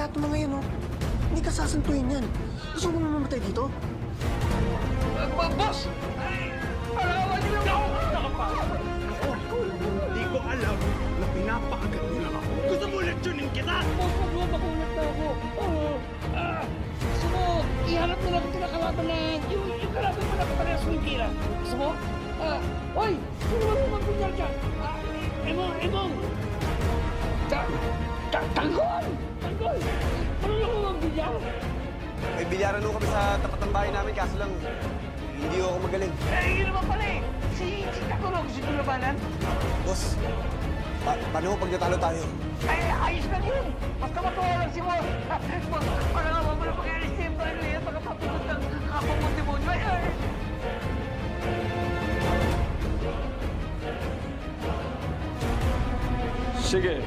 lahat ng mga yan, oh. Hindi ka sasantuin yan. Gusto mo mamamatay dito? Boss! Palawan niyo lang ako! Hindi ko alam na pinapakagat mo lang ako. Gusto mo leksyonin kita? Boss, magulat na ako. Gusto mo, ihanap mo lang ang kinakalaban na yung kalaban mo na kaparehas mo yung tira. Gusto mo? Hoy! Sino ba naman pinyal dyan? Emong! Tanggol! Tanggol! Marunong mo magbinyal? May bilyaran nung kami sa tapat ng bahay namin, kaso lang, hindi ako magaling. Yun naman pala eh. Si Tanggol ang gusto nyo labanan? Boss, paano pag natalo tayo? Ay, ayos na yun! Basta matuwa lang si Mo. Para nga mo na pag-alis na yung bahay yan, pagkapapagod ng kapong mo demonyo. Ay! Sige,